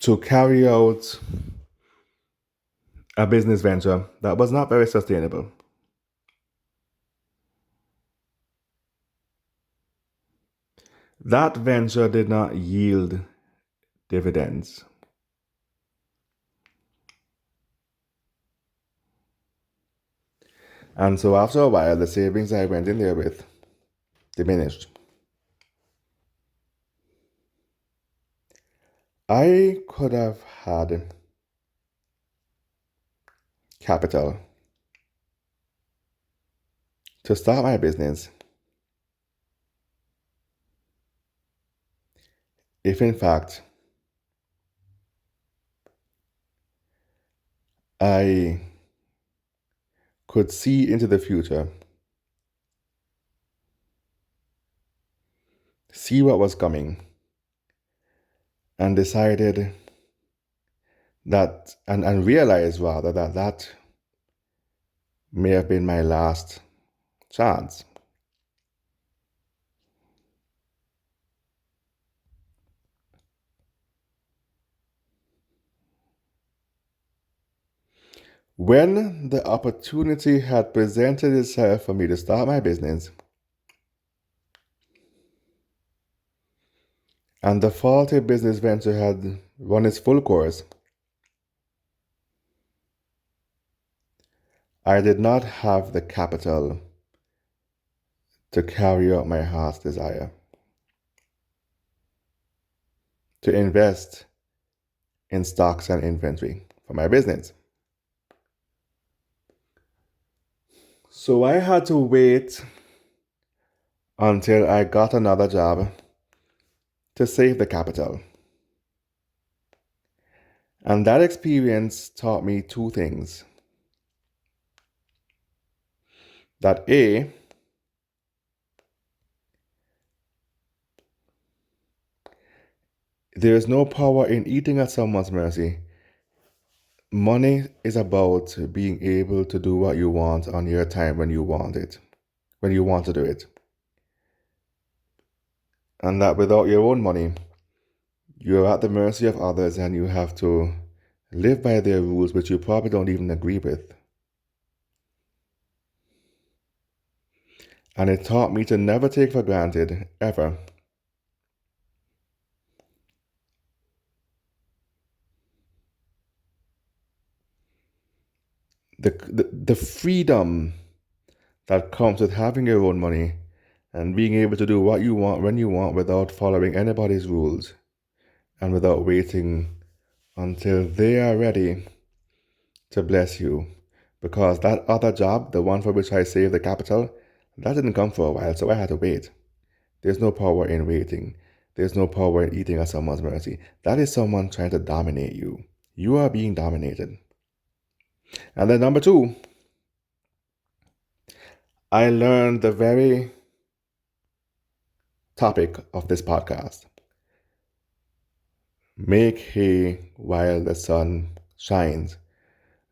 to carry out a business venture that was not very sustainable. That venture did not yield dividends. And so after a while, the savings I went in there with diminished. I could have had capital to start my business if, in fact, I could see into the future, see what was coming, and decided that, and realized rather, that may have been my last chance. When the opportunity had presented itself for me to start my business, and the faulty business venture had run its full course, I did not have the capital to carry out my heart's desire, to invest in stocks and inventory for my business. So I had to wait until I got another job to save the capital. And that experience taught me two things. That A, there is no power in eating at someone's mercy. Money is about being able to do what you want on your time when you want it, when you want to do it. And that without your own money, you're at the mercy of others and you have to live by their rules, which you probably don't even agree with. And it taught me to never take for granted, ever, the freedom that comes with having your own money and being able to do what you want when you want without following anybody's rules and without waiting until they are ready to bless you. Because that other job, the one for which I saved the capital, that didn't come for a while, so I had to wait. There's no power in waiting. There's no power in eating at someone's mercy. That is someone trying to dominate you. You are being dominated. And then number two, I learned the very topic of this podcast. Make hay while the sun shines.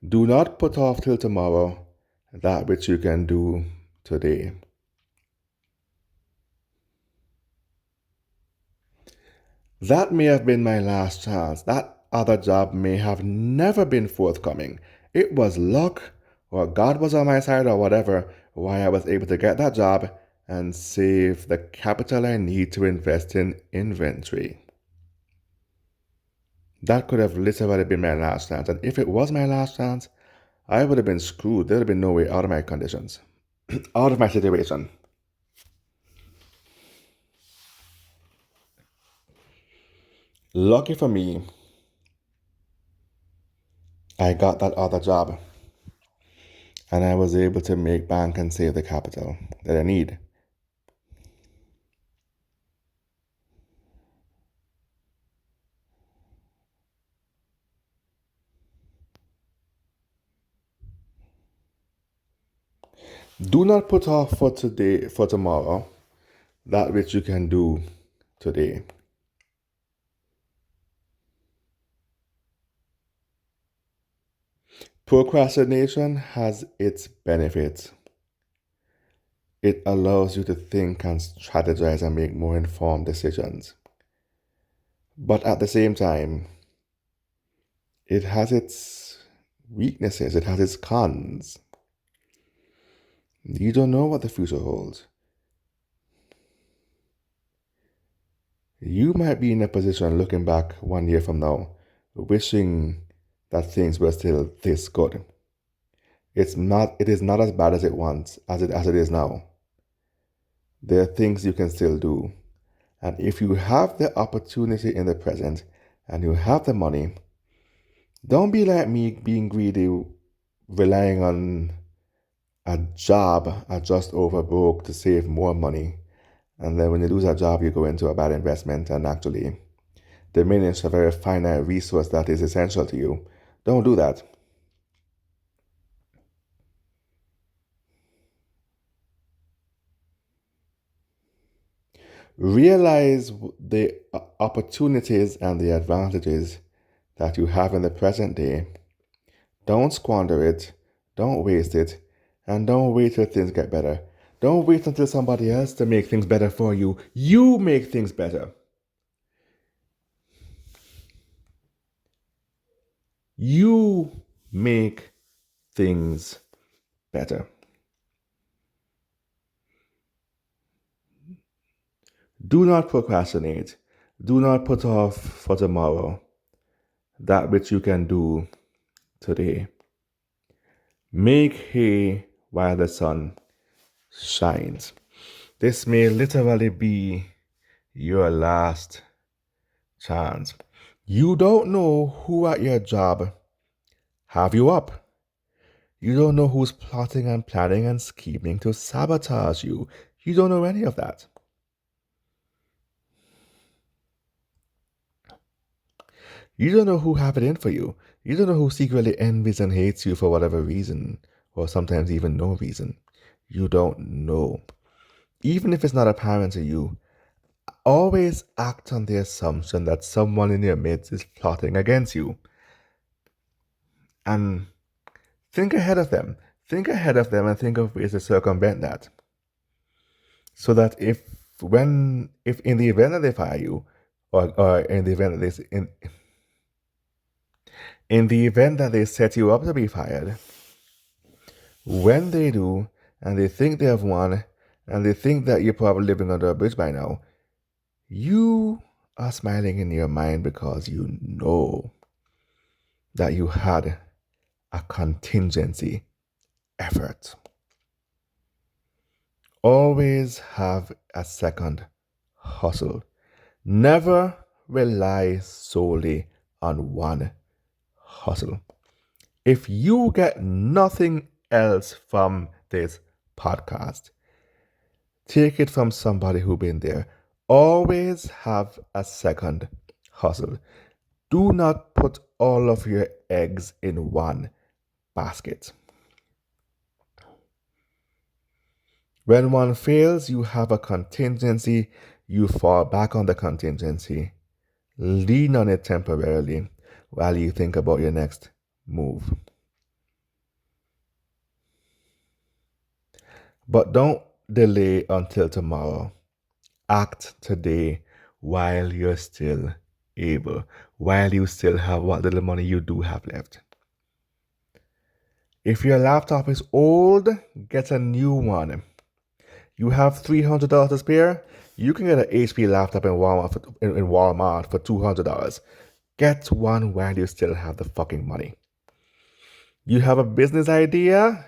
Do not put off till tomorrow that which you can do today. That may have been my last chance. That other job may have never been forthcoming. It was luck, or God was on my side, or whatever, why I was able to get that job and save the capital I need to invest in inventory. That could have literally been my last chance. And if it was my last chance, I would have been screwed. There would have been no way out of my conditions, out of my situation. Lucky for me, I got that other job and I was able to make bank and save the capital that I need. Do not put off for tomorrow, that which you can do today. Procrastination has its benefits. It allows you to think and strategize and make more informed decisions. But at the same time, it has its weaknesses, it has its cons. You don't know what the future holds. You might be in a position looking back 1 year from now, wishing that things were still this good. It is not as bad as it is now. There are things you can still do. And if you have the opportunity in the present and you have the money, don't be like me being greedy, relying on a job at just over broke to save more money. And then when you lose a job, you go into a bad investment and actually diminish a very finite resource that is essential to you. Don't do that. Realize the opportunities and the advantages that you have in the present day. Don't squander it. Don't waste it. And don't wait till things get better. Don't wait until somebody else to make things better for you. You make things better. You make things better. Do not procrastinate. Do not put off for tomorrow that which you can do today. Make hay while the sun shines. This may literally be your last chance. You don't know who at your job have you up. You don't know who's plotting and planning and scheming to sabotage you. You don't know any of that. You don't know who have it in for you. You don't know who secretly envies and hates you for whatever reason, or sometimes even no reason. You don't know. Even if it's not apparent to you, always act on the assumption that someone in your midst is plotting against you. And think ahead of them. Think ahead of them and think of ways to circumvent that. So that if in the event that they fire you, or in the event that in the event that they set you up to be fired, when they do, and they think they have won, and they think that you're probably living under a bridge by now, you are smiling in your mind because you know that you had a contingency effort. Always have a second hustle. Never rely solely on one hustle. If you get nothing else from this podcast, take it from somebody who's been there. Always have a second hustle. Do not put all of your eggs in one basket. When one fails, you have a contingency. You fall back on the contingency. Lean on it temporarily while you think about your next move. But don't delay until tomorrow. Act today while you're still able, while you still have what little money you do have left. If your laptop is old, get a new one. You have $300 to spare, you can get an HP laptop in Walmart for $200. Get one while you still have the fucking money. You have a business idea?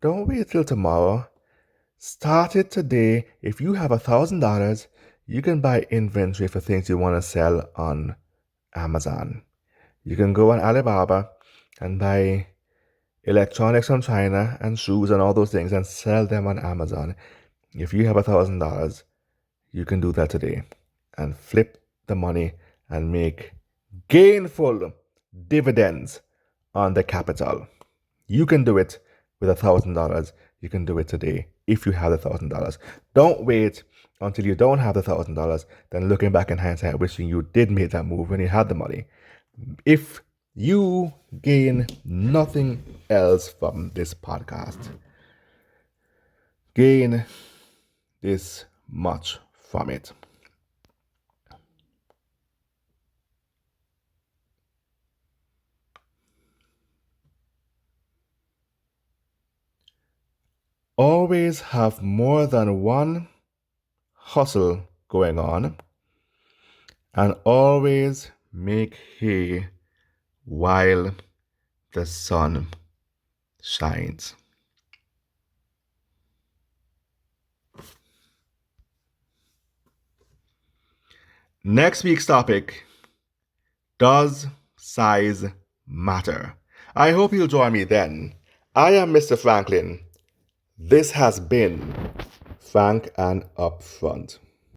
Don't wait till tomorrow. Start it today. If you have $1,000, you can buy inventory for things you want to sell on Amazon. You can go on Alibaba and buy electronics from China and shoes and all those things and sell them on Amazon. If you have $1,000, you can do that today and flip the money and make gainful dividends on the capital. You can do it with $1,000. You can do it today if you have the $1,000. Don't wait until you don't have the $1,000, then looking back in hindsight, wishing you did make that move when you had the money. If you gain nothing else from this podcast, gain this much from it. always have more than one hustle going on, and always make hay while the sun shines. Next week's topic: does size matter? I hope you'll join me then. I am Mr. Franklin. This has been Frank and Upfront.